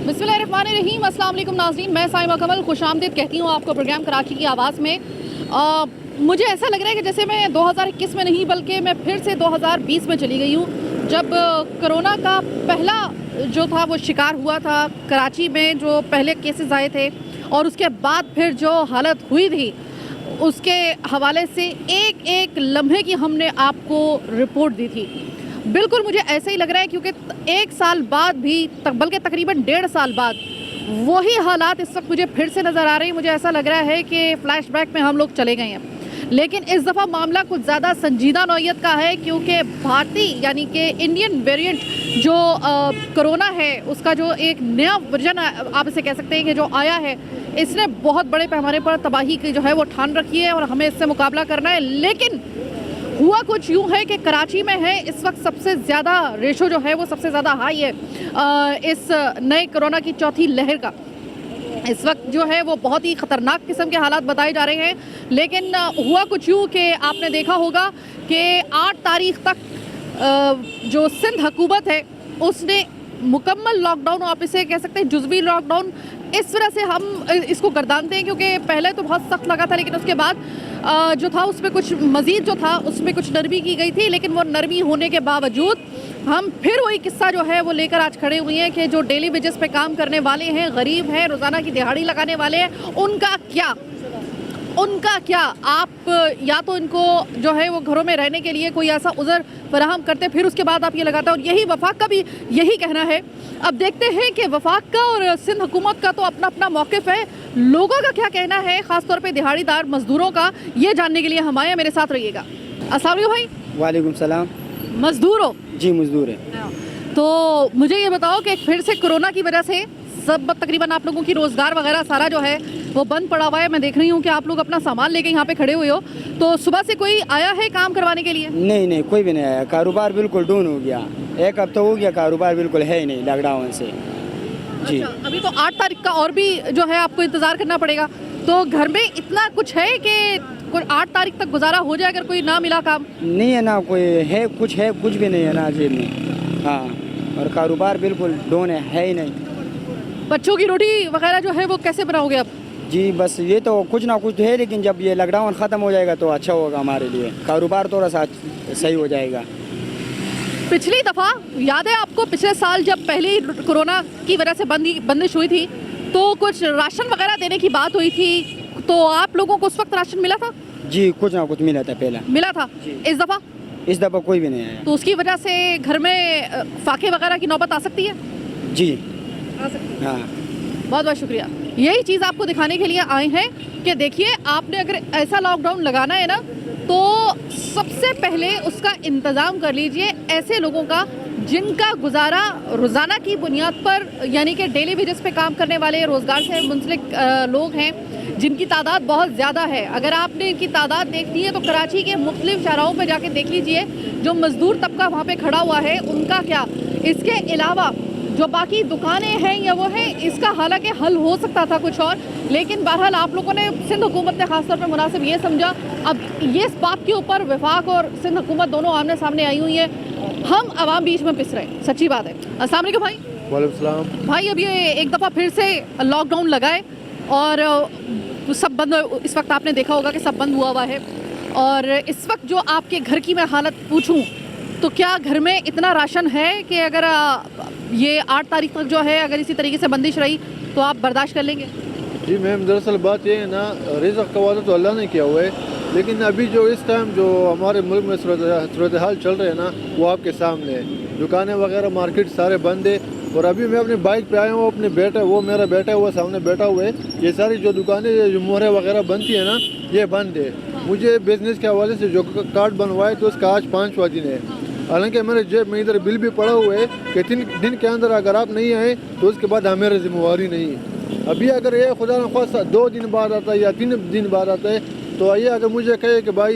बिस्मिल्लाहिर्रहमानिर्रहीम। अस्सलाम वालेकुम नाज़रीन, मैं साइमा कमल खुशामदीद कहती हूँ आपको प्रोग्राम कराची की आवाज़ में। मुझे ऐसा लग रहा है कि जैसे मैं 2021 में नहीं बल्कि मैं फिर से 2020 में चली गई हूँ, जब कोरोना का पहला जो था वो शिकार हुआ था कराची में, जो पहले केसेस आए थे और उसके बाद फिर जो हालत हुई थी उसके हवाले से एक एक लम्हे की हमने आपको रिपोर्ट दी थी। बिल्कुल मुझे ऐसा ही लग रहा है क्योंकि एक साल बाद भी बल्कि तकरीबन 1.5 साल बाद वही हालात इस वक्त मुझे फिर से नज़र आ रही है। मुझे ऐसा लग रहा है कि फ्लैशबैक में हम लोग चले गए हैं, लेकिन इस दफ़ा मामला कुछ ज़्यादा संजीदा नौइयत का है क्योंकि भारतीय यानी कि इंडियन वेरिएंट जो कोरोना है उसका जो एक नया वर्जन आप इसे कह सकते हैं कि जो आया है, इसने बहुत बड़े पैमाने पर तबाही की जो है वो ठान रखी है और हमें इससे मुकाबला करना है। लेकिन हुआ कुछ यूँ है कि कराची में है इस वक्त सबसे ज़्यादा रेशो जो है वो सबसे ज़्यादा हाई है इस नए कोरोना की चौथी लहर का। इस वक्त जो है वो बहुत ही ख़तरनाक किस्म के हालात बताए जा रहे हैं। लेकिन हुआ कुछ यूँ कि आपने देखा होगा कि 8 तारीख तक जो सिंध हुकूमत है उसने मुकम्मल लॉकडाउन, आप इसे कह सकते हैं जुज़वी लॉकडाउन, इस तरह से हम इसको गर्दानते हैं क्योंकि पहले तो बहुत सख्त लगा था, लेकिन उसके बाद जो था उसमें कुछ मज़ीद जो था उसमें कुछ नरमी की गई थी। लेकिन वो नरमी होने के बावजूद हम फिर वही किस्सा जो है वो लेकर आज खड़े हुए हैं कि जो डेली वेजेस पे काम करने वाले हैं, गरीब हैं, रोज़ाना की दिहाड़ी लगाने वाले हैं, उनका क्या आप या तो इनको जो है वो घरों में रहने के लिए कोई ऐसा उज़र फराहम करते, फिर उसके बाद आप ये लगाते हैं। और यही वफाक का भी यही कहना है। अब देखते हैं कि वफाक का और सिंध हुकूमत का तो अपना अपना मौक़िफ़ है, लोगों का क्या कहना है, ख़ास तौर पे दिहाड़ीदार मज़दूरों का, ये जानने के लिए हम आए। मेरे साथ रहिएगा। अस्सलाम वालेकुम भाई। वालेकुम सलाम। मज़दूर हो? जी मज़दूर है। तो मुझे ये बताओ कि फिर से कोरोना की वजह से सब तकरीबन आप लोगों की रोज़गार वगैरह सारा जो है वो बंद पड़ा हुआ है। मैं देख रही हूँ कि आप लोग अपना सामान लेके यहाँ पे खड़े हुए हो, तो सुबह से कोई आया है काम करवाने के लिए? नहीं, कोई भी नहीं आया। कारोबार बिल्कुल डाउन हो गया, एक हफ्ता हो गया, कारोबार बिल्कुल है ही नहीं लॉकडाउन से। जी अच्छा, अभी तो 8 तारीख का और भी जो है आपको इंतज़ार करना पड़ेगा। तो घर में इतना कुछ है कि 8 तारीख तक गुजारा हो जाए अगर कोई ना मिला काम? नहीं है ना, कोई है, कुछ भी नहीं है ना जेब में। हाँ, और कारोबार बिल्कुल डाउन है ही नहीं। बच्चों की रोटी वगैरह जो है वो कैसे बनाओगे अब? जी बस ये तो कुछ ना कुछ है, लेकिन जब ये लॉकडाउन ख़त्म हो जाएगा तो अच्छा होगा हमारे लिए, कारोबार थोड़ा सा सही हो जाएगा। पिछली दफ़ा याद है आपको, पिछले साल जब पहले कोरोना की वजह से बंदिश हुई थी तो कुछ राशन वगैरह देने की बात हुई थी, तो आप लोगों को उस वक्त राशन मिला था? जी कुछ ना कुछ मिला था पहले। मिला था। इस दफ़ा कोई भी नहीं आया, तो उसकी वजह से घर में फाके वगैरह की नौबत आ सकती है? जी आ सकती है। हाँ। बहुत बहुत शुक्रिया। यही चीज़ आपको दिखाने के लिए आए हैं कि देखिए, आपने अगर ऐसा लॉकडाउन लगाना है ना तो सबसे पहले उसका इंतज़ाम कर लीजिए ऐसे लोगों का जिनका गुजारा रोज़ाना की बुनियाद पर यानी कि डेली वेजेस पे काम करने वाले, रोज़गार से मुंसलिक लोग हैं, जिनकी तादाद बहुत ज़्यादा है। अगर आपने इनकी तादाद देखनी है तो कराची के मुख्तलिफ चौराहों पर जाके देख लीजिए, जो मज़दूर तबका वहाँ पे खड़ा हुआ है उनका क्या। इसके अलावा जो बाकी दुकानें हैं या वो है, इसका हालांकि हल हो सकता था कुछ और, लेकिन बहरहाल आप लोगों ने, सिंध हुकूमत ने खासतौर पर मुनासिब ये समझा। अब ये इस बात के ऊपर वफाक और सिंध हुकूमत दोनों आमने सामने आई हुई है, हम आवाम बीच में पिस रहे हैं, सच्ची बात है। अस्सलाम वालेकुम भाई। वालेकुम सलाम। भाई अब ये एक दफ़ा फिर से लॉकडाउन लगाए और सब बंद, इस वक्त आपने देखा होगा कि सब बंद हुआ है, और इस वक्त जो आपके घर की मैं हालत पूछूं तो क्या घर में इतना राशन है कि अगर ये 8 तारीख तक जो है अगर इसी तरीके से बंदिश रही तो आप बर्दाश्त कर लेंगे? जी मैम, दरअसल बात ये है ना, रिज़्क़ का वादा तो अल्लाह ने किया हुआ है, लेकिन अभी जो इस टाइम जो हमारे मुल्क में सूरत हाल चल रहे हैं ना, वो आपके सामने है। दुकानें वगैरह, मार्केट सारे बंद है। और अभी मैं अपनी बाइक पे आया हूँ, अपने बेटे, वो मेरा बेटा हुआ सामने बैठा हुआ है, ये सारी जो दुकानें जो मोहरे वगैरह बनती है ना, ये बंद है। मुझे बिज़नेस के हवाले से जो कार्ड बनवाए तो उसका आज 5वां दिन है। हालांकि मेरे जेब में इधर बिल भी पड़ा हुआ है कि 3 दिन के अंदर अगर आप नहीं आए तो उसके बाद हमारी जिम्मेवारी नहीं है। अभी अगर ये खुदा न ख्वास्ता 2 दिन बाद आता है या 3 दिन बाद आता है तो आइए, अगर मुझे कहे कि भाई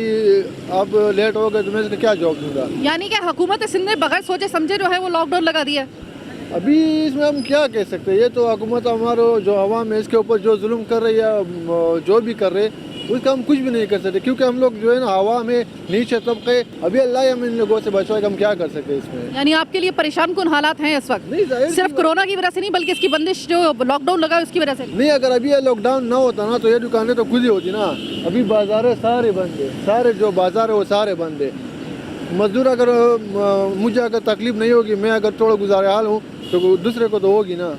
आप लेट हो गए तो मैं इसका क्या जवाब दूँगा? यानी कि हुकूमत सिंध ने बगैर सोचे समझे जो है वो लॉकडाउन लगा दिया है। अभी इसमें हम क्या कह सकते हैं, ये तो हुकूमत हमारा जो अवाम है इसके ऊपर जो जुल्म कर रही है, जो भी कर रहे, उसका हम कुछ भी नहीं कर सकते, क्योंकि हम लोग जो है ना हवा में नीचे तबके, अभी अल्लाह हम इन लोगों से बचाएगा, हम क्या कर सकते इसमें। यानी आपके लिए परेशान कौन हालात हैं इस वक्त? नहीं, जाहिर सिर्फ कोरोना की वजह से नहीं बल्कि इसकी बंदिश जो लॉकडाउन लगा है उसकी वजह से। नहीं, अगर अभी ये लॉकडाउन ना होता ना तो ये दुकानें तो खुली होती ना। अभी बाजार सारे बंद है, सारे जो बाजार है वो सारे बंद है। मजदूर अगर मुझे अगर तकलीफ नहीं होगी, मैं अगर थोड़ा गुजारे हाल हूँ तो दूसरे को तो होगी ना।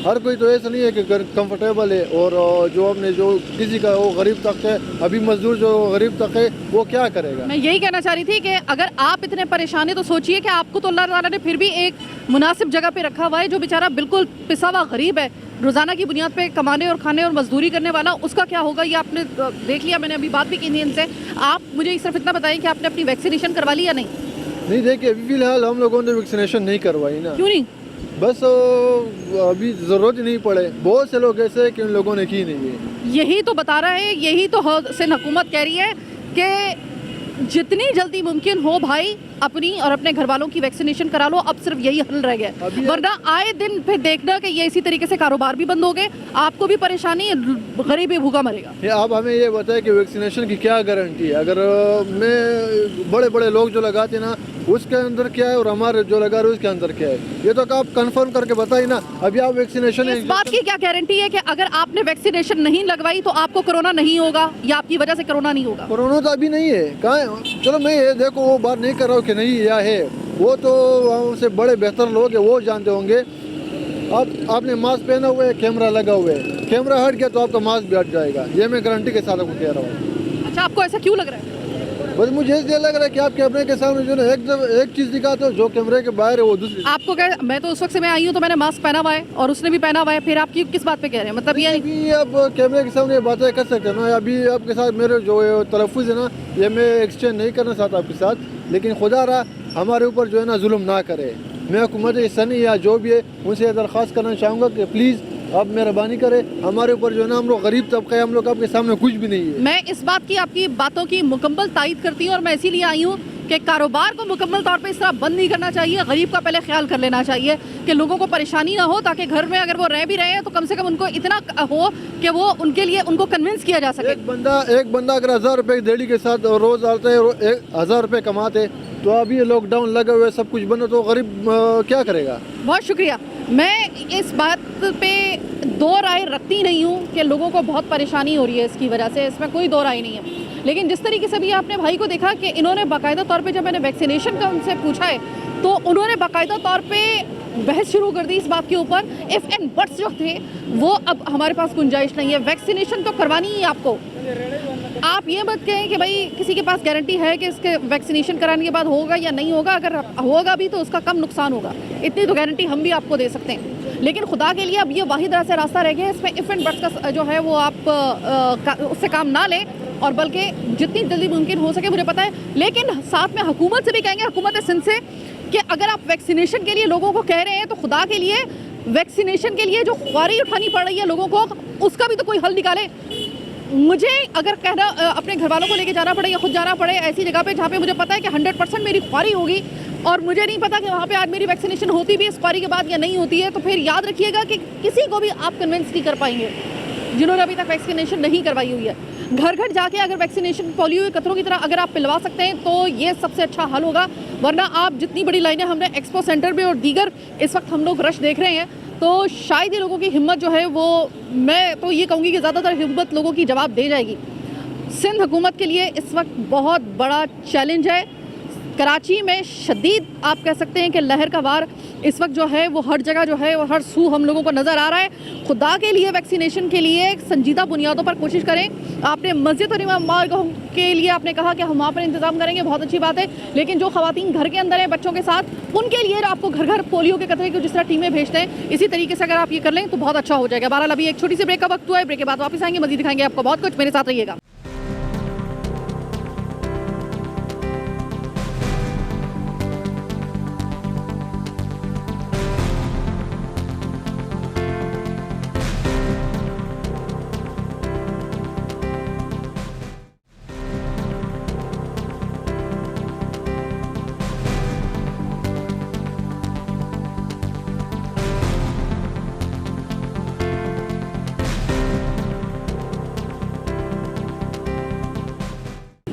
हर कोई तो ऐसा नहीं है कि कंफर्टेबल है, और जो अपने जो किसी का वो गरीब तक है, अभी मजदूर जो गरीब तक है वो क्या करेगा। मैं यही कहना चाह रही थी कि अगर आप इतने परेशान हैं तो सोचिए कि आपको तो अल्लाह ताला ने फिर भी एक मुनासिब जगह पे रखा हुआ है। जो बेचारा बिल्कुल पिसा हुआ गरीब है, रोज़ाना की बुनियाद पे कमाने और खाने और मजदूरी करने वाला, उसका क्या होगा ये आपने देख लिया। मैंने अभी बात भी की थी इनसे। आप मुझे सिर्फ इतना बताएं कि आपने अपनी वैक्सीनेशन करवा ली या नहीं? नहीं, देखिए अभी फिलहाल हम लोगों ने वैक्सीनेशन नहीं करवाई ना। क्यों नहीं? बस अभी ज़रूरत ही नहीं पड़े। बहुत से लोग ऐसे हैं कि उन लोगों ने की नहीं है। यही तो बता रहा है, यही तो सिंध हुकूमत कह रही है कि जितनी जल्दी मुमकिन हो भाई अपनी और अपने घर वालों की वैक्सीनेशन करा लो। अब सिर्फ यही हल रह गया, वरना आए दिन फिर देखना कि ये इसी तरीके से कारोबार भी बंद हो गए, आपको भी परेशानी, गरीब भी भूखा मरेगा। आप हमें ये बताएं कि वैक्सीनेशन की क्या गारंटी है? अगर मैं बड़े बड़े लोग जो लगाते हैं ना उसके अंदर क्या है और हमारे जो लगा रहे उसके अंदर क्या है, ये तो आप कंफर्म करके बताइए ना। अभी आप वैक्सीनेशन इस बात की क्या गारंटी है कि अगर आपने वैक्सीनेशन नहीं लगवाई तो आपको कोरोना नहीं होगा या आपकी वजह से कोरोना नहीं होगा? कोरोना तो अभी नहीं है, कहाँ है? चलो मैं ये देखो वो बात नहीं कर रहा हूँ कि नहीं या है, वो तो हमसे बड़े बेहतर लोग हैं, वो जानते होंगे। आपने मास्क पहना हुआ है, कैमरा लगा हुआ है, कैमरा हट गया तो आपका मास्क भी हट जाएगा, ये मैं गारंटी के साथ आपको कह रहा हूँ। अच्छा, आपको ऐसा क्यों लग रहा है? बस मुझे इसलिए लग रहा है कि आप कैमरे के सामने जो ना एक चीज़ दिखाते हो, जो कैमरे के बाहर है वो दूसरी। आपको क्या, मैं तो उस वक्त से मैं आई हूँ तो मैंने मास्क पहना हुआ है और उसने भी पहना हुआ है, फिर आप किस बात पे कह रहे हैं? मतलब ये अभी आप कैमरे के सामने बातें कर सकते हैं ना। अभी आपके साथ मेरे जो तलफ़ुज़ है ना, ये मैं एक्सचेंज नहीं करना चाहता आपके साथ, लेकिन खुदा रहा हमारे ऊपर जो है ना जुल्म ना करे। मैं हुकूमत सनी या जो भी है उनसे दरख्वास्त करना चाहूँगा कि प्लीज़ आप मेहरबानी करें, हमारे ऊपर जो है ना, हम लोग गरीब तबका है, हम लोग आपके सामने कुछ भी नहीं है। मैं इस बात की, आपकी बातों की मुकम्मल तायद करती हूँ और मैं इसीलिए आई हूँ कि कारोबार को मुकम्मल तौर पे इस तरह बंद नहीं करना चाहिए। गरीब का पहले ख्याल कर लेना चाहिए कि लोगों को परेशानी ना हो, ताकि घर में अगर वो रह भी रहे हैं तो कम से कम उनको इतना हो कि वो उनके लिए उनको कन्विंस किया जा सके। एक बंदा अगर 1000 रुपये की देड़ी के साथ रोज़ आता है, 1000 रुपये कमाते, तो अभी ये लॉकडाउन लगा हुआ है, सब कुछ बंद, तो गरीब क्या करेगा? बहुत शुक्रिया। मैं इस बात पे दो राय रखती नहीं हूँ कि लोगों को बहुत परेशानी हो रही है इसकी वजह से, इसमें कोई दो राय नहीं है। लेकिन जिस तरीके से भी आपने भाई को देखा कि इन्होंने बाकायदा तौर पे, जब मैंने वैक्सीनेशन का उनसे पूछा है तो उन्होंने बाकायदा तौर पे बहस शुरू कर दी इस बात के ऊपर। इफ़ एंड बट्स जो थे वो अब हमारे पास गुंजाइश नहीं है, वैक्सीनेशन तो करवानी ही है आपको। आप ये मत कहें कि भाई किसी के पास गारंटी है कि इसके वैक्सीनेशन कराने के बाद होगा या नहीं होगा। अगर होगा भी तो उसका कम नुकसान होगा, इतनी तो गारंटी हम भी आपको दे सकते हैं। लेकिन खुदा के लिए अब ये वाहिद ऐसा रास्ता रह गया, इसमें इफ़ एंड बट्स का जो है वो आप उससे काम ना लें और बल्कि जितनी जल्दी मुमकिन हो सके, मुझे पता है। लेकिन साथ में हुकूमत से भी कहेंगे, हुकूमत सिंध से, कि अगर आप वैक्सीनेशन के लिए लोगों को कह रहे हैं तो खुदा के लिए वैक्सीनेशन के लिए जो ख्वारी उठानी पड़ रही है लोगों को, उसका भी तो कोई हल निकाले। मुझे अगर कहना अपने घर वालों को लेके जाना पड़े या खुद जाना पड़े ऐसी जगह पे जहाँ पे मुझे पता है कि 100% मेरी ख्वारी होगी और मुझे नहीं पता कि वहाँ पे आज मेरी वैक्सीनेशन होती भी है इस ख्वारी के बाद या नहीं होती है, तो फिर याद रखिएगा कि किसी को भी आप कन्विंस नहीं कर पाएंगे जिन्होंने अभी तक वैक्सीनेशन नहीं करवाई हुई है। घर घर जाके अगर वैक्सीनेशन पोलियो के कतरों की तरह अगर आप पिलवा सकते हैं तो ये सबसे अच्छा हल होगा। वरना आप जितनी बड़ी लाइनें हमने एक्सपो सेंटर में और दीगर इस वक्त हम लोग रश देख रहे हैं, तो शायद ये लोगों की हिम्मत जो है वो, मैं तो ये कहूँगी कि ज़्यादातर हिम्मत लोगों की जवाब दे जाएगी। सिंध हुकूमत के लिए इस वक्त बहुत बड़ा चैलेंज है। कराची में शदीद आप कह सकते हैं कि लहर का वार इस वक्त जो है वो हर जगह जो है वो हर सू हम लोगों को नज़र आ रहा है। खुदा के लिए वैक्सीनेशन के लिए संजीदा बुनियादों पर कोशिश करें। आपने मस्जिद और इमाम बारगाहों के लिए आपने कहा कि हम वहाँ पर इंतज़ाम करेंगे, बहुत अच्छी बात है। लेकिन जो ख़वातीन घर के अंदर हैं बच्चों के साथ, उनके लिए आपको घर घर पोलियो के कतरे को जिस तरह टीमें भेजते हैं, इसी तरीके से अगर आप ये कर लें तो बहुत अच्छा हो जाएगा। बहरहाल अभी एक छोटी सी ब्रेक का वक्त हुआ है, ब्रेक के बाद वापस आएंगे, मज़ीद दिखाएंगे आपको बहुत कुछ। मेरे साथ रहिएगा।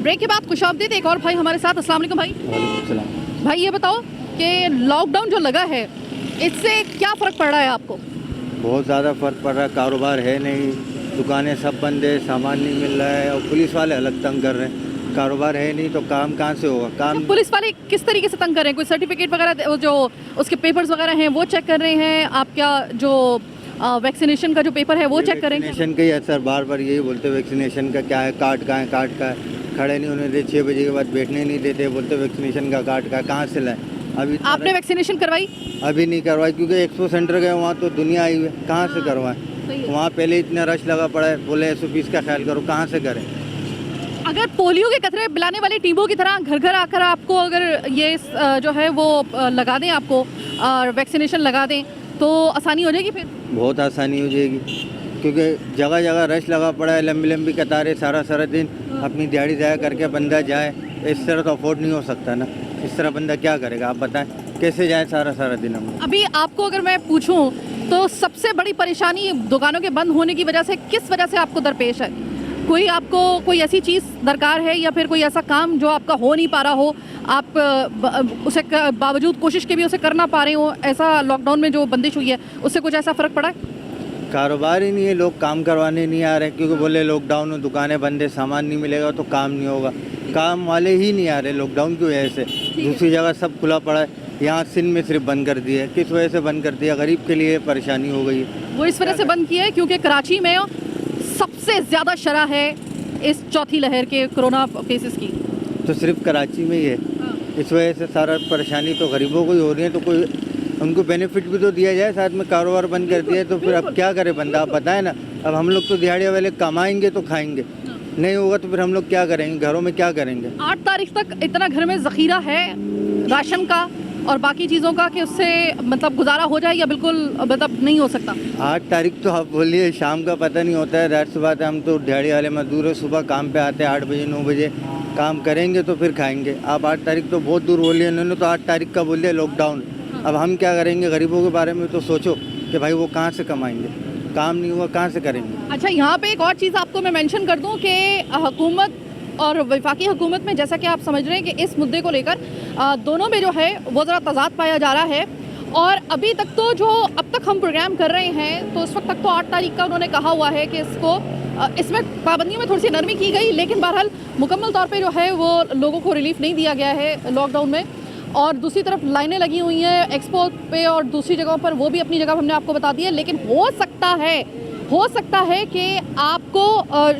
ब्रेक के बाद खुशामदीद एक और भाई हमारे साथ। अस्सलाम वालेकुम भाई। वालेकुम सलाम। भाई ये बताओ कि लॉकडाउन जो लगा है इससे क्या फ़र्क पड़ रहा है आपको? बहुत ज़्यादा फ़र्क पड़ रहा है। कारोबार है नहीं, दुकानें सब बंद है, सामान नहीं मिल रहा है और पुलिस वाले अलग तंग कर रहे हैं। कारोबार है नहीं तो काम कहाँ से होगा? काम पुलिस वाले किस तरीके से तंग कर रहे हैं? कोई सर्टिफिकेट वगैरह जो उसके पेपर्स वगैरह हैं वो चेक कर रहे हैं? आपका जो वैक्सीनेशन का जो पेपर है वो चेक कर रहे हैं? वैक्सीनेशन का ही है सर, बार बार यही बोलते वैक्सीनेशन का क्या है, कार्ड कहाँ है, कार्ड का है। खड़े नहीं होने देते, 6 बजे के बाद बैठने नहीं देते, बोलते वैक्सीनेशन का कार्ड का कहाँ से लाएं? अभी आपने वैक्सीनेशन करवाई? अभी नहीं करवाई क्योंकि एक्सपो सेंटर गए, वहाँ तो दुनिया आई हुई है, कहाँ से करवाएं? सही है। वहाँ पहले इतना रश लगा पड़ा है, बोले SOPs का ख्याल करो, कहाँ से करें? अगर पोलियो के कतरे पिलाने वाली टीमों की तरह घर घर आकर आपको अगर ये जो है वो लगा दें, आपको वैक्सीनेशन लगा दें तो आसानी हो जाएगी? फिर बहुत आसानी हो जाएगी क्योंकि जगह जगह रश लगा पड़ा है, लंबी लंबी कतारें, सारा सारा दिन अपनी दिहाड़ी ज़ाया करके बंदा जाए। इस तरह तो अफोर्ड नहीं हो सकता ना, इस तरह बंदा क्या करेगा? आप बताएं कैसे जाए सारा सारा दिन हम? अभी आपको अगर मैं पूछूं तो सबसे बड़ी परेशानी दुकानों के बंद होने की वजह से किस वजह से आपको दरपेश है? कोई आपको कोई ऐसी चीज़ दरकार है या फिर कोई ऐसा काम जो आपका हो नहीं पा रहा हो, आप उसे बावजूद कोशिश के भी उसे कर ना पा रहे हो? ऐसा लॉकडाउन में जो बंदिश हुई है उससे कुछ ऐसा फ़र्क पड़ा है? कारोबार ही नहीं है, लोग काम करवाने नहीं आ रहे क्योंकि बोले लॉकडाउन में दुकानें बंद है, सामान नहीं मिलेगा तो काम नहीं होगा। काम वाले ही नहीं आ रहे लॉकडाउन की वजह से। दूसरी जगह सब खुला पड़ा है, यहाँ सिंध में सिर्फ बंद कर दिया है। किस वजह से बंद कर दिया? गरीब के लिए परेशानी हो गई है। वो इस वजह से बंद किया है क्योंकि कराची में सबसे ज़्यादा शरह है इस चौथी लहर के कोरोना केसेस की। तो सिर्फ कराची में ही है, इस वजह से सारा परेशानी तो गरीबों को ही हो रही है। तो कोई उनको बेनिफिट भी तो दिया जाए, साथ में कारोबार बंद कर दिया है तो फिर अब क्या करे बंदा? आप बताएं ना। अब हम लोग तो दिहाड़ी वाले कमाएंगे तो खाएंगे, नहीं होगा तो फिर हम लोग क्या करेंगे? घरों में क्या करेंगे? 8 तारीख तक इतना घर में ज़ख़ीरा है राशन का और बाकी चीज़ों का कि उससे मतलब गुजारा हो जाए या बिल्कुल मतलब नहीं हो सकता? 8 तारीख तो आप बोलिए, शाम का पता नहीं होता है। जाहिर सी बात है, हम तो दिहाड़ी वाले मजदूर है, सुबह काम पे आते हैं 8 बजे 9 बजे, काम करेंगे तो फिर खाएंगे। आप 8 तारीख तो बहुत दूर बोलिए, उन्होंने तो 8 तारीख का बोल दिया लॉकडाउन। अब हम क्या करेंगे? गरीबों के बारे में तो सोचो कि भाई वो कहाँ से कमाएंगे? काम नहीं हुआ कहाँ से करेंगे? अच्छा, यहाँ पे एक और चीज़ आपको मैं मेंशन कर दूँ कि हुकूमत और वफाकी हुकूमत में जैसा कि आप समझ रहे हैं कि इस मुद्दे को लेकर दोनों में जो है वो ज़रा तज़ाद पाया जा रहा है। और अभी तक तो जो अब तक हम प्रोग्राम कर रहे हैं तो इस वक्त तक तो 8 तारीख का उन्होंने कहा हुआ है कि इसमें पाबंदियों में थोड़ी सी नरमी की गई, लेकिन बहरहाल मुकम्मल तौर पे जो है वो लोगों को रिलीफ नहीं दिया गया है लॉकडाउन में। और दूसरी तरफ लाइनें लगी हुई हैं एक्सपो पे और दूसरी जगहों पर, वो भी अपनी जगह हमने आपको बता दी है। लेकिन हो सकता है कि आपको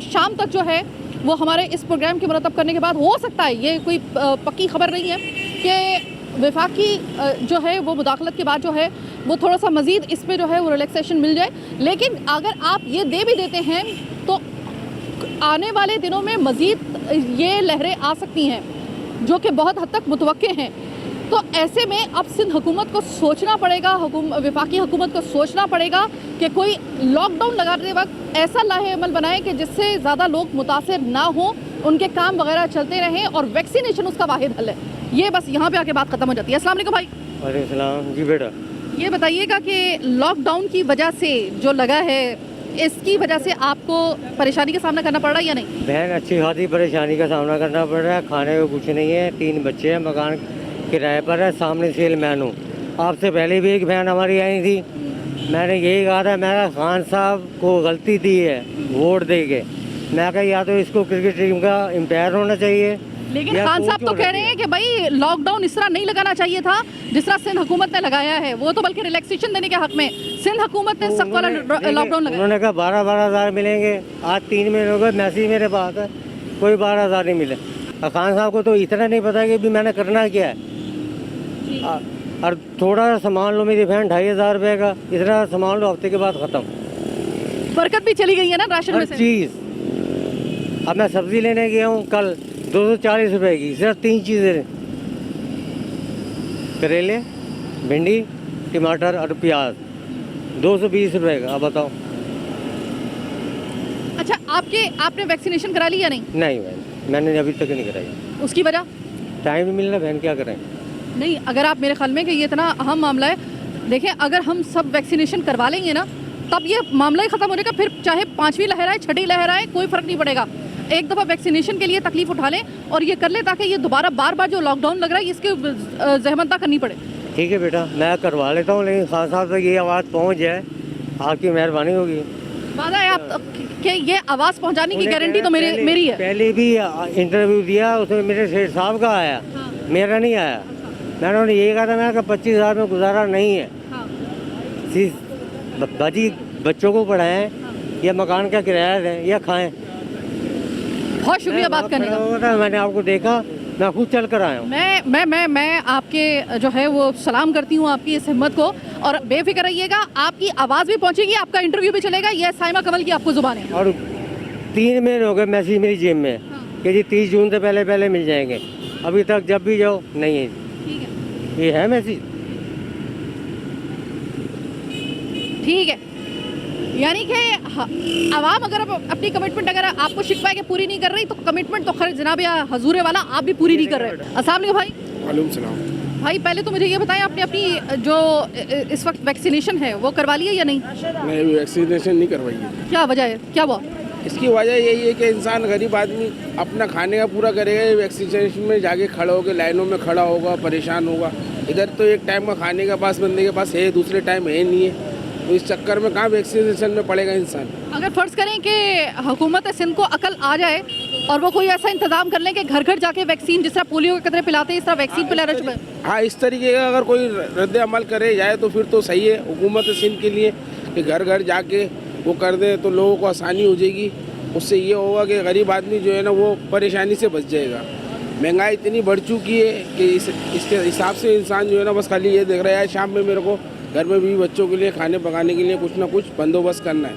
शाम तक जो है वो हमारे इस प्रोग्राम के मुरतब करने के बाद हो सकता है, ये कोई पक्की खबर नहीं है, कि वफाकी जो है वो मुदाखलत के बाद जो है वो थोड़ा सा मज़ीद इस पर जो है वो रिलैक्सेशन मिल जाए। लेकिन अगर आप ये दे भी देते हैं तो आने वाले दिनों में मज़ीद ये लहरें आ सकती हैं जो कि बहुत हद तक मुतवक्के हैं। तो ऐसे में अब सिंध हुकूमत को सोचना पड़ेगा, वफाकी हुकूमत को सोचना पड़ेगा कि कोई लॉकडाउन लगाते वक्त ऐसा लाहे अमल बनाए कि जिससे ज़्यादा लोग मुतासिर ना हो, उनके काम वगैरह चलते रहें और वैक्सीनेशन उसका वाहिद हल है। ये बस यहाँ पे आके बात ख़त्म हो जाती है। अस्सलाम वालेकुम भाई। वालेकुम सलाम। जी बेटा, ये बताइएगा कि लॉकडाउन की वजह से जो लगा है इसकी वजह से आपको परेशानी का सामना करना पड़ रहा है या नहीं? बहन, अच्छी खासी परेशानी का सामना करना पड़ रहा है। खाने को कुछ नहीं है, 3 बच्चे हैं, मकान किराए पर है, सामने सेलमैन हूँ। आपसे पहले भी एक बहन हमारी आई थी, मैंने यही कहा था, मैं खान साहब को गलती दी है वोट दे के। मैं कहा या तो इसको क्रिकेट टीम का एम्पायर होना चाहिए। लेकिन खान साहब तो कह रहे हैं कि भाई लॉकडाउन इस तरह नहीं लगाना चाहिए था जिस तरह सिंध हुकूमत ने लगाया है, वो तो बल्कि रिलैक्सेशन देने के हक में सिंध हुकूमत ने सख्त वाला लॉकडाउन लगाया। उन्होंने कहा 12-12 हज़ार मिलेंगे। आज 3 महीने हो गए, मैसेज मेरे पास है, कोई 12 हज़ार नहीं मिले। खान साहब को तो इतना नहीं पता कि भी मैंने करना क्या है। और थोड़ा सा सामान लो मेरी बहन 2500 रुपये का, इतना सामान लो, हफ्ते के बाद ख़त्म। बरकत भी चली गई है ना राशन में हर से। चीज़। अब मैं सब्ज़ी लेने गया हूँ कल 240 रुपये की, सिर्फ 3 चीज़ें, करेले, भिंडी, टमाटर और प्याज, 220 रुपये का। अब बताओ। अच्छा, आपने वैक्सीनेशन करा ली या नहीं? नहीं बहन, मैंने अभी तक नहीं कराई। उसकी वजह? टाइम नहीं मिलना बहन, क्या करें। नहीं, अगर आप मेरे ख्याल में कि ये इतना अहम मामला है, देखें अगर हम सब वैक्सीनेशन करवा लेंगे ना तब ये मामला ही ख़त्म हो जाएगा। फिर चाहे 5वीं लहर आए, 6ठी लहर आए, कोई फ़र्क नहीं पड़ेगा। एक दफ़ा वैक्सीनेशन के लिए तकलीफ उठा लें और ये कर लें ताकि ये दोबारा बार बार जो लॉकडाउन लग रहा है इसके जहमत ना करनी पड़े। ठीक है बेटा, मैं करवा लेता हूँ, लेकिन खान साहब तक ये आवाज़ पहुँच जाए, आपकी मेहरबानी होगी। वादा है आप कि ये आवाज़ पहुँचाने की गारंटी तो मेरी है। पहले भी इंटरव्यू दिया, उसमें मेरे सेठ साहब का आया, मेरा नहीं आया। मैंने उन्हें यही कहा था, मैंने कहा 25,000 में गुजारा नहीं है। बाजी बच्चों को पढ़ाएं या मकान का किराया दें या खाएं। बहुत शुक्रिया बात करने का। मैंने आपको देखा, मैं खुद चल कर आया हूँ। मैं आपके जो है वो सलाम करती हूँ आपकी इस हिम्मत को, और बेफिक्र रहिएगा, आपकी आवाज़ भी पहुँचेगी, आपका इंटरव्यू भी चलेगा। ये साइमा कमल की आपको जुबान है। और 3 महीने हो गए मैसेज मेरी जेब में कि जी 30 जून से पहले मिल जाएंगे। अभी तक जब भी जाओ नहीं है। ठीक है, ये है मैसेज। ठीक है, यानी कि आवाम अगर अपनी कमिटमेंट अगर आपको शिकवा के पूरी नहीं कर रही तो कमिटमेंट तो खैर जनाब या हजूरे वाला आप भी पूरी नहीं कर रहे। अस्सलाम वालेकुम भाई। वालेकुम सलाम। भाई पहले तो मुझे ये बताएं, आपने अपनी जो इस वक्त वैक्सीनेशन है वो करवा ली है या नहीं? नहीं, वैक्सीनेशन नहीं करवाई है। क्या वजह है, क्या हुआ? इसकी वजह यही है कि इंसान गरीब आदमी अपना खाने का पूरा करेगा, वैक्सीनेशन में जाके खड़ा होकर लाइनों में खड़ा होगा, परेशान होगा। इधर तो एक टाइम का खाने का पास बंदे के पास है, दूसरे टाइम है नहीं है, तो इस चक्कर में कहाँ वैक्सीनेशन में पड़ेगा इंसान। अगर फ़र्ज़ करें कि हुकूमत सिंध को अकल आ जाए और वो कोई ऐसा इंतजाम कर लें कि घर घर जाके वैक्सीन, जिस तरह पोलियो के कतरे पिलाते हैं इस तरह वैक्सीन पिलाना शुरू करें। हाँ, इस तरीके का अगर कोई रद्द अमल करे जाए तो फिर तो सही है हुकूमत सिंध के लिए कि घर घर जाके वो कर दे तो लोगों को आसानी हो जाएगी। उससे ये होगा कि गरीब आदमी जो है ना वो परेशानी से बच जाएगा। महंगाई इतनी बढ़ चुकी है कि इसके हिसाब से इंसान जो है ना बस खाली ये देख रहा है शाम में मेरे को घर में भी बच्चों के लिए खाने पकाने के लिए कुछ ना कुछ बंदोबस्त करना है।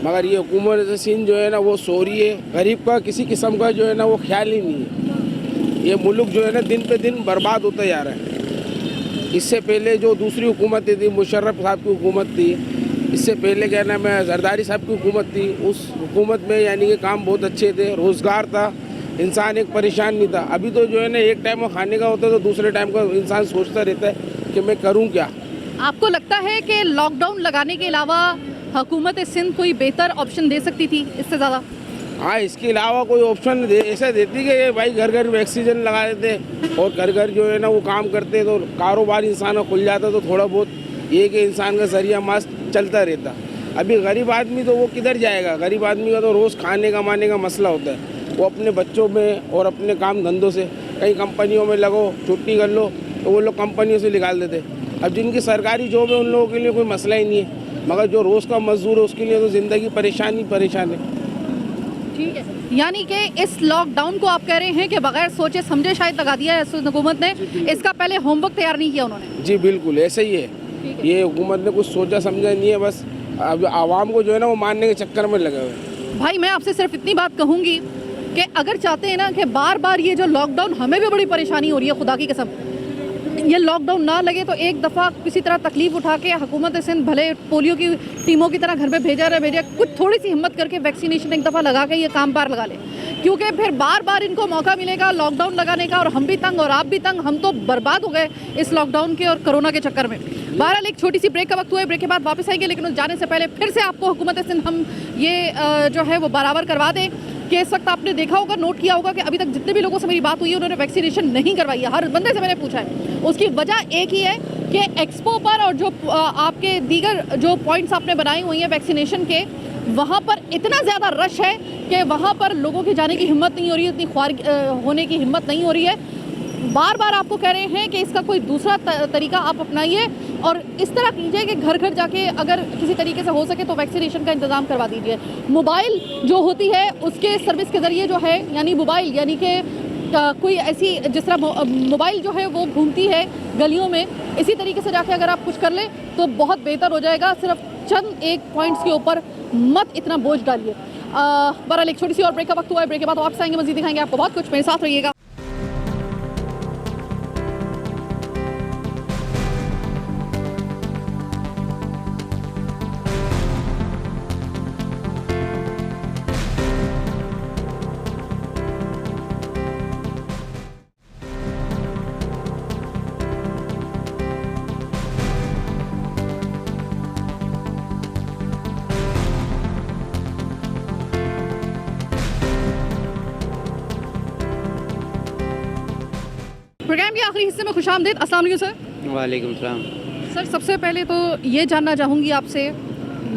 मगर ये हुकूमत सिंध जो है ना वो सो रही है, गरीब का किसी किस्म का जो है ना वो ख्याल ही नहीं है। ये मुल्क जो है ना दिन पे दिन बर्बाद होता जा रहा है। इससे पहले जो दूसरी हुकूमतें थी, मुशर्रफ साहब की हुकूमत थी, इससे पहले क्या नाम है जरदारी साहब की हुकूमत थी, उस हुकूमत में यानी कि काम बहुत अच्छे थे, रोज़गार था, इंसान एक परेशान नहीं था। अभी तो जो है ना एक टाइम का खाने का होता है तो दूसरे टाइम का इंसान सोचता रहता है कि मैं करूँ क्या। आपको लगता है कि लॉकडाउन लगाने के अलावा हुकूमत सिंध कोई बेहतर ऑप्शन दे सकती थी इससे ज़्यादा? हाँ, इसके अलावा कोई ऑप्शन ऐसा देती कि भाई घर घर वैक्सीजन लगा देते और घर घर जो है ना वो काम करते तो कारोबार इंसान का खुल जाता, तो थोड़ा बहुत ये कि इंसान का जरिया मास चलता रहता। अभी गरीब आदमी तो वो किधर जाएगा? गरीब आदमी का तो रोज़ खाने कमाने का मसला होता है। वो अपने बच्चों में और अपने काम धंधों से कई कंपनियों में लगो, छुट्टी कर लो तो वो लोग कंपनियों से निकाल देते। अब जिनकी सरकारी जॉब है उन लोगों के लिए कोई मसला ही नहीं है, मगर जो रोज़ का मजदूर है उसके लिए तो ज़िंदगी परेशान है। ठीक है, यानी कि इस लॉकडाउन को आप कह रहे हैं कि बगैर सोचे समझे शायद लगा दिया है हुकूमत ने, इसका पहले होमवर्क तैयार नहीं किया उन्होंने। जी बिल्कुल ऐसा ही है। ये हुकूमत ने कुछ सोचा समझा नहीं है, बस अब आवाम को जो है ना वो मारने के चक्कर में लगे हुए। भाई मैं आपसे सिर्फ इतनी बात कहूँगी कि अगर चाहते हैं ना कि बार बार ये जो लॉकडाउन, हमें भी बड़ी परेशानी हो रही है खुदा की कसम, ये लॉकडाउन ना लगे तो एक दफ़ा किसी तरह तकलीफ उठा के हुकूमत सिंध भले पोलियो की टीमों की तरह घर में भेजा कुछ थोड़ी सी हिम्मत करके वैक्सीनेशन एक दफ़ा लगा के ये काम पार लगा ले, क्योंकि फिर बार बार इनको मौका मिलेगा लॉकडाउन लगाने का और हम भी तंग और आप भी तंग, हम तो बर्बाद हो गए इस लॉकडाउन के और कोरोना के चक्कर में। बहरहाल एक छोटी सी ब्रेक का वक्त हुआ है, ब्रेक के बाद वापस आएंगे, लेकिन उस जाने से पहले फिर से आपको हुकूमत सिंध हम ये जो है वो बराबर करवा दें कि इस वक्त आपने देखा होगा, नोट किया होगा कि अभी तक जितने भी लोगों से मेरी बात हुई है उन्होंने वैक्सीनेशन नहीं करवाई है। हर बंदे से मैंने पूछा है, उसकी वजह एक ही है कि एक्सपो पर और जो आपके दीगर जो पॉइंट्स आपने बनाए हुए हैं वैक्सीनेशन के, वहाँ पर इतना ज़्यादा रश है कि वहाँ पर लोगों के जाने की हिम्मत नहीं हो रही है, इतनी ख्वार होने की हिम्मत नहीं हो रही है। बार बार आपको कह रहे हैं कि इसका कोई दूसरा तरीका आप अपनाइए और इस तरह कीजिए कि घर घर जाके अगर किसी तरीके से हो सके तो वैक्सीनेशन का इंतज़ाम करवा दीजिए। मोबाइल जो होती है उसके सर्विस के ज़रिए जो है, यानी मोबाइल यानी कि कोई ऐसी जिस तरह मोबाइल जो है वो घूमती है गलियों में, इसी तरीके से जाके अगर आप कुछ कर लें तो बहुत बेहतर हो जाएगा। सिर्फ चंद एक पॉइंट्स के ऊपर मत इतना बोझ डालिए। बहरहाल एक छोटी सी और ब्रेक का वक्त हुआ है, ब्रेक के बाद वापस आएंगे, मज़ीद दिखाएंगे आपको बहुत कुछ, मेरे साथ रहिएगा। प्रोग्राम के आखिरी हिस्से में खुशामदीद। अस्सलाम वालेकुम सर। वालेकुम सलाम। सर सबसे पहले तो ये जानना चाहूँगी आपसे,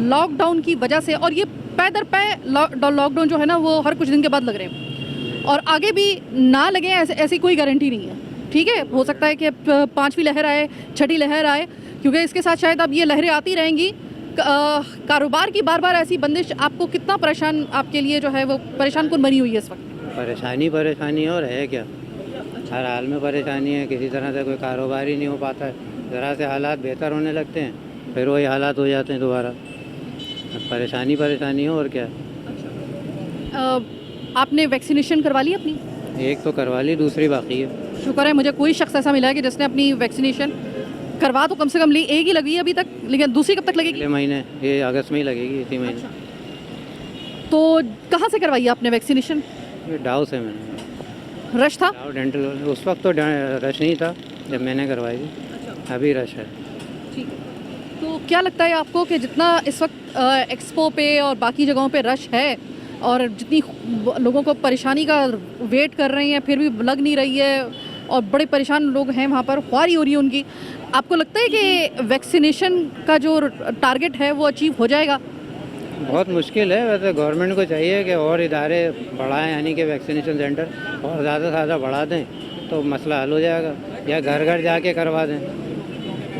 लॉकडाउन की वजह से, और ये पै दर पै लॉकडाउन जो है ना वो हर कुछ दिन के बाद लग रहे हैं और आगे भी ना लगे ऐसी कोई गारंटी नहीं है, ठीक है। हो सकता है कि 5वीं लहर आए, 6ठी लहर आए, क्योंकि इसके साथ शायद अब ये लहरें आती रहेंगी। कारोबार की बार बार ऐसी बंदिश आपको कितना परेशान, आपके लिए जो है वो परेशान कौन बनी हुई है इस वक्त? परेशानी और है क्या, हर हाल में परेशानी है। किसी तरह से कोई कारोबार ही नहीं हो पाता है। ज़रा से हालात बेहतर होने लगते हैं फिर वही हालात हो जाते हैं दोबारा। परेशानी है और क्या। आपने वैक्सीनेशन करवा ली अपनी? एक तो करवा ली, दूसरी बाकी है। शुक्र है मुझे कोई शख्स ऐसा मिला है कि जिसने अपनी वैक्सीनेशन करवा तो कम से कम ली। एक ही लगी है अभी तक, लेकिन दूसरी कब तक लगेगी? अगले महीने, ये अगस्त में ही लगेगी, इसी महीने। तो कहाँ से करवाई आपने वैक्सीनेशन? ये डाव से मैंने। रश था? डाव डेंटल, उस वक्त तो रश नहीं था जब मैंने करवाई थी, अभी रश है। ठीक है। तो क्या लगता है आपको कि जितना इस वक्त एक्सपो पे और बाकी जगहों पे रश है और जितनी लोगों को परेशानी का वेट कर रहे हैं फिर भी लग नहीं रही है और बड़े परेशान लोग हैं वहाँ पर, ख्वारी हो रही है उनकी, आपको लगता है कि वैक्सीनेशन का जो टारगेट है वो अचीव हो जाएगा? बहुत मुश्किल है। वैसे गवर्नमेंट को चाहिए कि और इदारे बढ़ाएं, यानी कि वैक्सीनेशन सेंटर और ज़्यादा से ज़्यादा बढ़ा दें तो मसला हल हो जाएगा, या घर घर जाके करवा दें।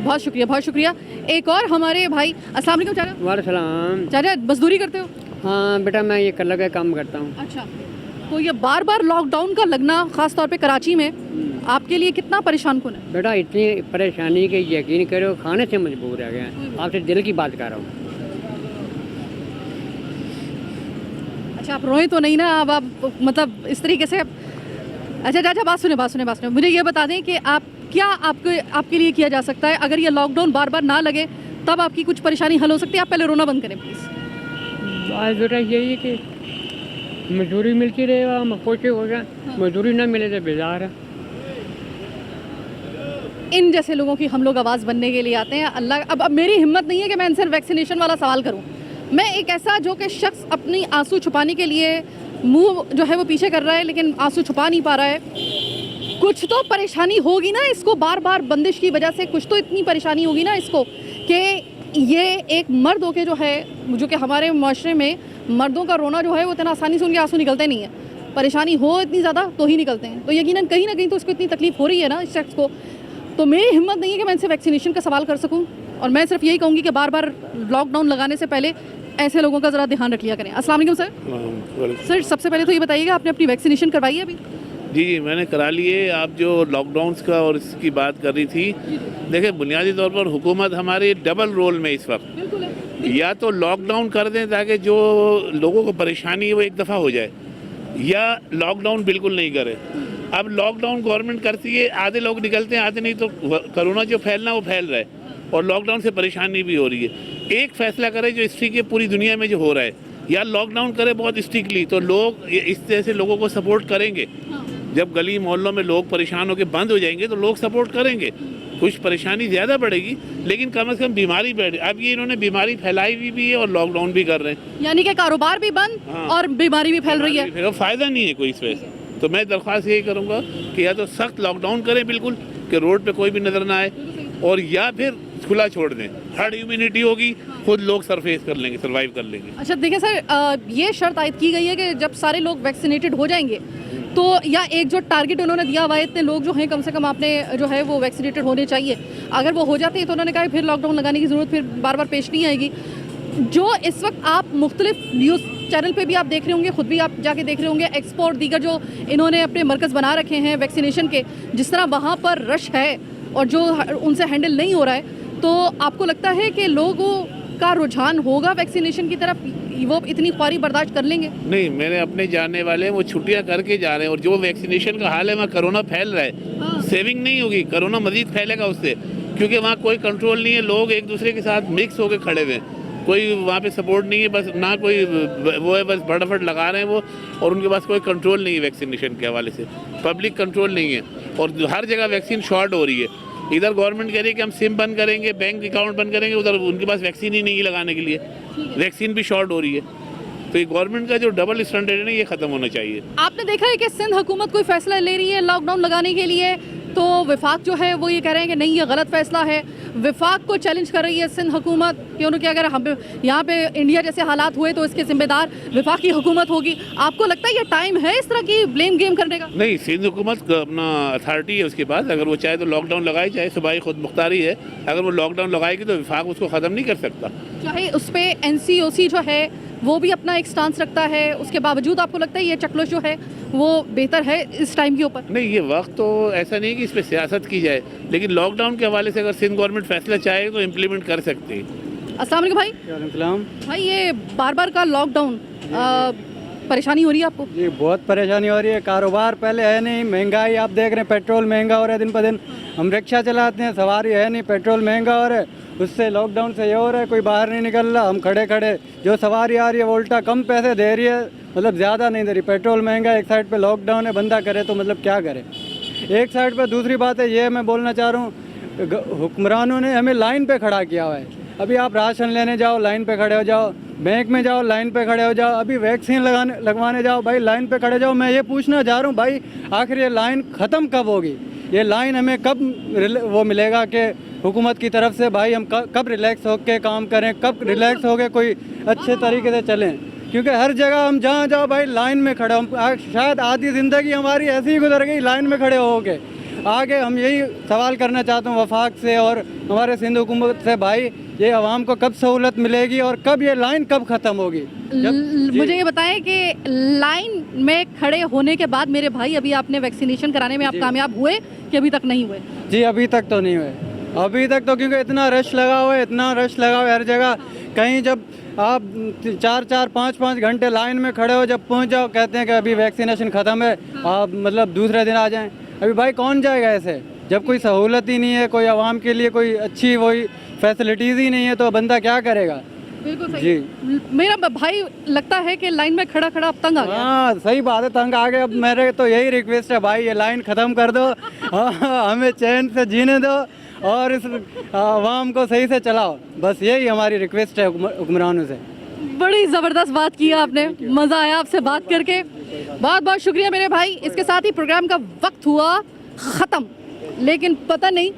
बहुत शुक्रिया, बहुत शुक्रिया। एक और हमारे भाई, अस्सलाम वालेकुम चाचा। वालेकुम। चाचा मजदूरी करते हो? हाँ बेटा, मैं ये कलर का काम करता हूँ। अच्छा, तो ये बार बार लॉकडाउन का लगना ख़ास तौर पे कराची में आपके लिए कितना परेशान कुन है? बेटा इतनी परेशानी के यकीन करो, खाने से मजबूर रह गए। आपसे दिल की बात कर रहा हूँ। अच्छा, आप रोए तो नहीं ना अब आप, मतलब इस तरीके से? अच्छा चाचा बात सुने, मुझे ये बता दें कि आप क्या आपके लिए किया जा सकता है अगर ये लॉकडाउन बार बार ना लगे, तब आपकी कुछ परेशानी हल हो सकती है? आप पहले रोना बंद करें प्लीज़। बात बेटा यही है कि मजदूरी मिलती रहे, हम खुश हो जाए। मजदूरी ना मिले तो बेजार है। इन जैसे लोगों की हम लोग आवाज़ बनने के लिए आते हैं। अल्लाह, अब मेरी हिम्मत नहीं है कि मैं इनसे वैक्सीनेशन वाला सवाल करूं। मैं एक ऐसा जो कि शख्स अपनी आंसू छुपाने के लिए मुंह जो है वो पीछे कर रहा है लेकिन आंसू छुपा नहीं पा रहा है। कुछ तो परेशानी होगी ना इसको, बार बार बंदिश की वजह से कुछ तो इतनी परेशानी होगी ना इसको कि ये एक मर्द होके जो है, जो कि हमारे माशरे में मर्दों का रोना जो है वो इतना आसानी से उनके आंसू निकलते नहीं है। परेशानी हो इतनी ज़्यादा तो ही निकलते हैं, तो यकीनन कहीं ना कहीं तो इसको इतनी तकलीफ हो रही है ना इस शख्स को। तो मेरी हिम्मत नहीं है कि मैं इनसे वैक्सीनेशन का सवाल कर सकूं, और मैं सिर्फ यही कहूँगी कि बार बार लॉकडाउन लगाने से पहले ऐसे लोगों का ज़रा ध्यान रख लिया करें। अस्सलाम वालेकुम सर। सर सबसे पहले तो ये बताइएगा, आपने अपनी वैक्सीनेशन करवाई है अभी? जी मैंने करा लिए। आप जो लॉकडाउन्स का और इसकी बात कर रही थी, देखिए बुनियादी तौर पर हुकूमत हमारी डबल रोल में इस वक्त, या तो लॉकडाउन कर दें ताकि जो लोगों को परेशानी है वो एक दफ़ा हो जाए, या लॉकडाउन बिल्कुल नहीं करे। अब लॉकडाउन गवर्नमेंट करती है, आधे लोग निकलते हैं, आधे नहीं, तो कोरोना जो फैलना वो फैल रहा है और लॉकडाउन से परेशानी भी हो रही है। एक फैसला करे जो स्ट्रिक्ट है पूरी दुनिया में जो हो रहा है, या लॉकडाउन करे बहुत स्ट्रिक्टली, तो लोग इस तरह से लोगों को सपोर्ट करेंगे। जब गली मोहल्लों में लोग परेशान होकर बंद हो जाएंगे तो लोग सपोर्ट करेंगे। कुछ परेशानी ज़्यादा बढ़ेगी लेकिन कम से कम बीमारी बढ़े। अब ये इन्होंने बीमारी फैलाई हुई भी है और लॉकडाउन भी कर रहे हैं, यानी कि कारोबार भी बंद और बीमारी भी फैल रही है। फ़ायदा नहीं है कोई इस वजह से। तो मैं दरख्वास्त यही करूँगा कि या तो सख्त लॉकडाउन करें बिल्कुल कि रोड पे कोई भी नज़र ना आए, और या फिर खुला छोड़ दें। हर्ड इम्यूनिटी होगी, खुद लोग सरफेस कर लेंगे, सर्वाइव कर लेंगे। अच्छा देखिए सर, ये शर्त आयद की गई है कि जब सारे लोग वैक्सीनेटेड हो जाएंगे तो, या एक जो टारगेट उन्होंने दिया हुआ है इतने लोग जो हैं कम से कम आपने जो है वो वैक्सीनेटेड होने चाहिए, अगर वो हो जाते हैं तो उन्होंने कहा फिर लॉकडाउन लगाने की ज़रूरत फिर बार बार पेश नहीं आएगी। जो इस वक्त आप मुख्तलिफ न्यूज़ चैनल पे भी आप देख रहे होंगे, खुद भी आप जाके देख रहे होंगे, एक्सपोर्ट दीगर जो इन्होंने अपने मरकज़ बना रखे हैं वैक्सीनेशन के, जिस तरह वहाँ पर रश है और जो उनसे हैंडल नहीं हो रहा है, तो आपको लगता है कि लोगों का रुझान होगा वैक्सीनेशन की तरफ, वो इतनी ख्वारी बर्दाश्त कर लेंगे? नहीं, मेरे अपने जानने वाले हैं वो छुट्टियां करके जा रहे हैं, और जो वैक्सीनेशन का हाल है वहाँ कोरोना फैल रहा है, सेविंग नहीं होगी, कोरोना मजीद फैलेगा उससे, क्योंकि वहाँ कोई कंट्रोल नहीं है। लोग एक दूसरे के साथ मिक्स होकर खड़े हुए हैं, कोई वहाँ पे सपोर्ट नहीं है, बस ना कोई वो है, बस फटाफट लगा रहे हैं वो, और उनके पास कोई कंट्रोल नहीं है वैक्सीनेशन के हवाले से, पब्लिक कंट्रोल नहीं है, और हर जगह वैक्सीन शॉर्ट हो रही है। इधर गवर्नमेंट कह रही है कि हम सिम बंद करेंगे, बैंक अकाउंट बंद करेंगे, उधर उनके पास वैक्सीन ही नहीं है लगाने के लिए, वैक्सीन भी शॉर्ट हो रही है। तो ये गवर्नमेंट का जो डबल स्टैंडर्ड है ना, ये ख़त्म होना चाहिए। आपने देखा है कि सिंध हुकूमत कोई फैसला ले रही है लॉकडाउन लगाने के लिए, तो विफाक जो है वो ये कह रहे हैं कि नहीं, ये गलत फैसला है। विफाक को चैलेंज कर रही है सिंध हुकूमत कि उन्होंने अगर हम यहाँ पे इंडिया जैसे हालात हुए तो इसके जिम्मेदार विफाक की हुकूमत होगी। आपको लगता है ये टाइम है इस तरह की ब्लेम गेम करने का? नहीं, सिंध हुकूमत का अपना अथॉरिटी है, उसके बाद अगर वो चाहे तो लॉकडाउन लगाए, चाहे सूबाई खुद मुख्तारी है, अगर वो लॉकडाउन लगाएगी तो विफाक उसको ख़त्म नहीं कर सकता। चाहे उस पर NCOC जो है वो भी अपना एक स्टांस रखता है, उसके बावजूद आपको लगता है ये चकलोश जो है वो बेहतर है इस टाइम के ऊपर? नहीं, ये वक्त तो ऐसा नहीं कि इस पर सियासत की जाए, लेकिन लॉकडाउन के हवाले से अगर सिंध गवर्नमेंट फैसला चाहे तो इम्प्लीमेंट कर सकती है। अस्सलाम वालेकुम भाई। वालेकुम। भाई ये बार बार का लॉकडाउन परेशानी हो रही है आपको? जी बहुत परेशानी हो रही है। कारोबार पहले है नहीं, महंगाई आप देख रहे हैं, पेट्रोल महंगा हो रहा है दिन पर दिन। हम रिक्शा चलाते हैं, सवारी है नहीं, पेट्रोल महंगा हो रहा है। उससे लॉकडाउन से ये हो रहा है कोई बाहर नहीं निकल रहा। हम खड़े खड़े जो सवारी आ रही है वो उल्टा कम पैसे दे रही है, मतलब ज़्यादा नहीं दे रही। पेट्रोल महंगा, एक साइड पे लॉकडाउन है, बंदा करे तो मतलब क्या करे एक साइड पे। दूसरी बात है ये मैं बोलना चाह रहा हूँ, हुक्मरानों ने हमें लाइन पे खड़ा किया हुआ है। अभी आप राशन लेने जाओ लाइन पे खड़े हो जाओ, बैंक में जाओ लाइन पे खड़े हो जाओ, अभी वैक्सीन लगवाने जाओ भाई लाइन पे खड़े जाओ। मैं ये पूछना चाह रहा हूँ भाई, आखिर ये लाइन ख़त्म कब होगी? ये लाइन हमें कब वो मिलेगा कि हुकूमत की तरफ से भाई हम कब रिलैक्स होके काम करें, कब रिलैक्स होके कोई अच्छे तरीके से चलें? क्योंकि हर जगह हम जहाँ जाओ भाई लाइन में खड़े, हम शायद आधी ज़िंदगी हमारी ऐसी ही गुजर गई लाइन में खड़े हो के। आगे हम यही सवाल करना चाहता हूँ वफाक से और हमारे सिंध हुकूमत से, भाई ये आवाम को कब सहूलत मिलेगी और कब ये लाइन कब ख़त्म होगी? मुझे ये बताएं कि लाइन में खड़े होने के बाद मेरे भाई अभी आपने वैक्सीनेशन कराने में आप कामयाब हुए कि अभी तक नहीं हुए? जी अभी तक तो नहीं हुए, अभी तक तो, क्योंकि इतना रश लगा हुआ है, इतना रश लगा हुआ है हर जगह। कहीं जब आप 4-4, 5-5 घंटे लाइन में खड़े हो, जब पहुंच जाओ कहते हैं कि अभी वैक्सीनेशन ख़त्म है, आप मतलब दूसरे दिन आ जाएं। अभी भाई कौन जाएगा ऐसे जब कोई सहूलत ही नहीं है, कोई आवाम के लिए कोई अच्छी वही फैसिलिटीज़ ही नहीं है, तो बंदा क्या करेगा? बिल्कुल सही। जी मेरा भाई लगता है कि लाइन में खड़ा खड़ा अब तंग आ गया। हाँ सही बात है, तंग आ गए। अब मेरे तो यही रिक्वेस्ट है भाई, ये लाइन ख़त्म कर दो, हमें चैन से जीने दो और इस आवाम को सही से चलाओ, बस यही हमारी रिक्वेस्ट है हुक्मरानों से। बड़ी ज़बरदस्त बात की आपने, मज़ा आया आपसे बात करके, बहुत बहुत शुक्रिया मेरे भाई। इसके साथ ही प्रोग्राम का वक्त हुआ ख़त्म, लेकिन पता नहीं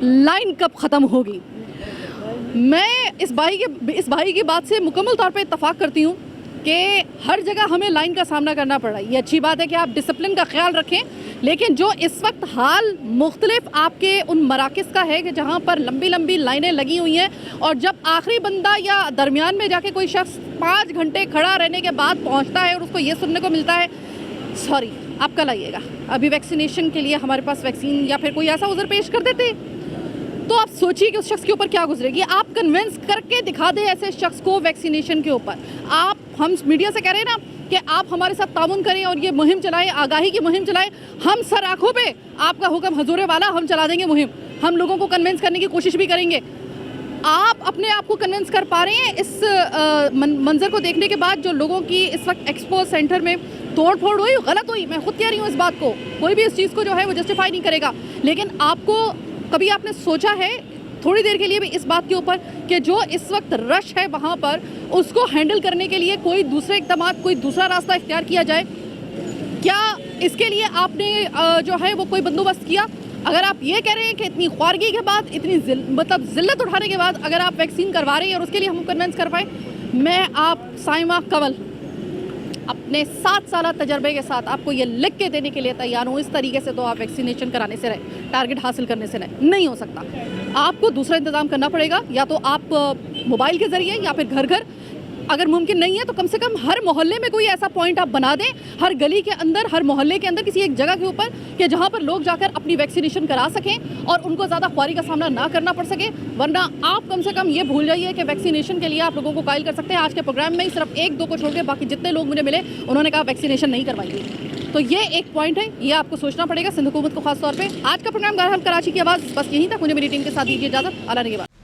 लाइन कब ख़त्म होगी। मैं इस भाई की बात से मुकम्मल तौर पे इत्तफाक करती हूँ कि हर जगह हमें लाइन का सामना करना पड़ रहा है। ये अच्छी बात है कि आप डिसिप्लिन का ख्याल रखें, लेकिन जो इस वक्त हाल मुख्तलिफ आपके उन मराकज़ का है कि जहाँ पर लंबी लंबी लाइनें लगी हुई हैं और जब आखिरी बंदा या दरमियान में जाके कोई शख्स 5 घंटे खड़ा रहने के बाद पहुँचता है और उसको ये सुनने को मिलता है, सॉरी आप कल आइएगा, अभी वैक्सीनेशन के लिए हमारे पास वैक्सीन, या फिर कोई ऐसा उज़र पेश कर देते, तो आप सोचिए कि उस शख्स के ऊपर क्या गुजरेगी। आप कन्विंस करके दिखा दें ऐसे शख्स को वैक्सीनेशन के ऊपर। हम मीडिया से कह रहे हैं ना कि आप हमारे साथ ताउन करें और ये मुहिम चलाएं, आगाही की मुहिम चलाएं। हम सर आंखों पे आपका हुक्म हजूरे वाला हम चला देंगे मुहिम, हम लोगों को कन्विंस करने की कोशिश भी करेंगे। आप अपने आप को कन्विंस कर पा रहे हैं इस मंजर को देखने के बाद? जो लोगों की इस वक्त एक्सपो सेंटर में तोड़ फोड़ हुई, गलत हुई, मैं खुद कह रही हूँ इस बात को, कोई भी इस चीज़ को जो है वो जस्टिफाई नहीं करेगा। लेकिन आपको कभी आपने सोचा है थोड़ी देर के लिए भी इस बात के ऊपर कि जो इस वक्त रश है वहाँ पर, उसको हैंडल करने के लिए कोई दूसरे इक़दाम, कोई दूसरा रास्ता इख्तियार किया जाए? क्या इसके लिए आपने जो है वो कोई बंदोबस्त किया? अगर आप ये कह रहे हैं कि इतनी ख्वारगी के बाद, इतनी मतलब ज़िल्लत उठाने के बाद अगर आप वैक्सीन करवा रहे हैं और उसके लिए हम कन्विंस कर पाए, मैं आप साइमा कंवल अपने 7 साल तजर्बे के साथ आपको ये लिख के देने के लिए तैयार हूँ, इस तरीके से तो आप वैक्सीनेशन कराने से रहे, टारगेट हासिल करने से नहीं हो सकता। आपको दूसरा इंतज़ाम करना पड़ेगा, या तो आप मोबाइल के ज़रिए या फिर घर घर, अगर मुमकिन नहीं है तो कम से कम हर मोहल्ले में कोई ऐसा पॉइंट आप बना दें, हर गली के अंदर, हर मोहल्ले के अंदर किसी एक जगह के ऊपर, कि जहां पर लोग जाकर अपनी वैक्सीनेशन करा सकें और उनको ज़्यादा ख्वारी का सामना ना करना पड़ सके। वरना आप कम से कम ये भूल जाइए कि वैक्सीनेशन के लिए आप लोगों को कायल कर सकते हैं। आज के प्रोग्राम में सिर्फ 1-2 को छोड़ के बाकी जितने लोग मुझे मिले उन्होंने कहा वैक्सीनेशन नहीं करवाएंगे। तो ये एक पॉइंट है, ये आपको सोचना पड़ेगा सिंध हुकूमत को खास तौर पर। आज का प्रोग्राम बहरहाल कराची की आवाज़ बस यहीं तक। मुझे मेरी टीम के साथ दीजिए इजाज़त। अल्लाह ने के बाद।